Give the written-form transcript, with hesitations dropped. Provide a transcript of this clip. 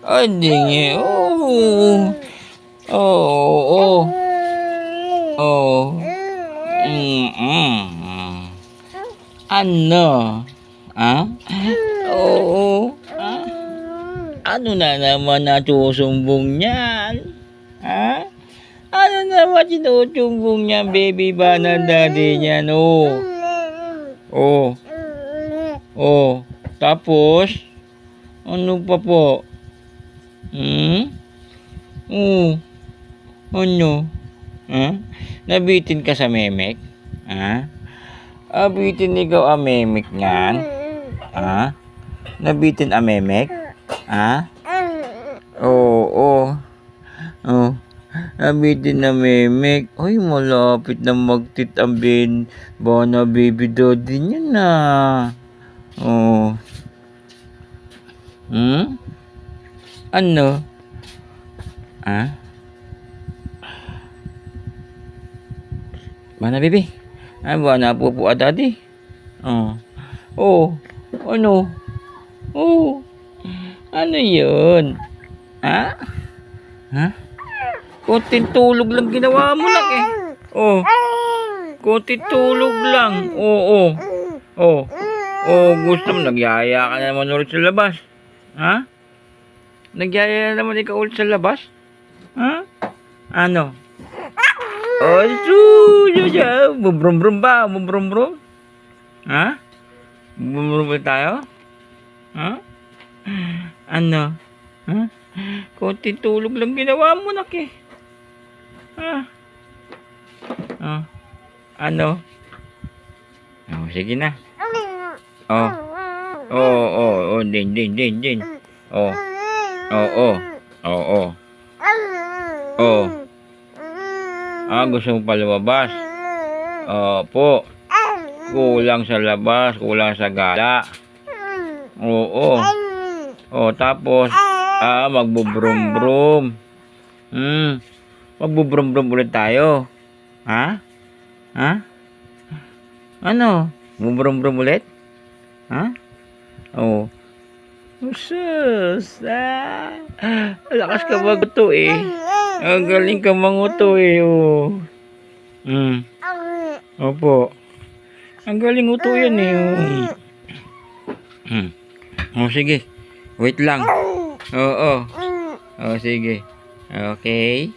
Ay, dingi. Oh. Oh, oh. Oh. Mm. Ano? Ah? Oo. Ah? Ano na naman natusumbong niyan? Ha? Ano naman sinusumbong niyan, baby ba ng daddy niyan? Oh. Oh. Oh. Tapos, ano pa po? Hmm? Oh. Ano? Ha? Nabitin ka sa memek? Ha? Abitin ikaw ang memek niyan? Ha? Nabitin ang memek? Ha? Oo. Oh. Oh. Nabitin na memek. Ay, malapit na magtit ang Bana baby daddy niya na. Oh. Hmm? Ano? Ha? Bana baby? Bana po daddy? Oh. Oh. Ano? Oh. Ano yun? Ha? Ha? Konting tulog lang ginawa mo lang eh. Oh. Konting tulog lang. Oo. Oh. Oh, gusto mo nagyaya ka na naman ulit sa labas. Ha? Nagyaya na naman ikaw ulit sa labas? Ha? Ano? Oh, bubrum-brum ba? Bubrum-brum? Ha? Bubrum-brum tayo? Ha? Ano? Ha? Konting tulog lang ginawa mo nak eh. Ha? Oh. Ano? Oh, sige na. Oh. Oh, oh, oh, din. Oh. Oh, oh. Oh, oh. Oh. Gusto mo pa lumabas? Opo. Kulang sa labas, kulang sa gala. Oo. Oh, tapos magbubrum-brum. Magbubrum-brum ulit tayo. Ha? Ha? Ano? Magbubrum-brum ulit? Ha? Oh. Sus. Lakas ka maguto eh. Ang galing ka manguto eh. Oh. Opo. Ang galing uto yan eh. Oh. Sige. Wait lang. Oo. Oh, sige. Okay.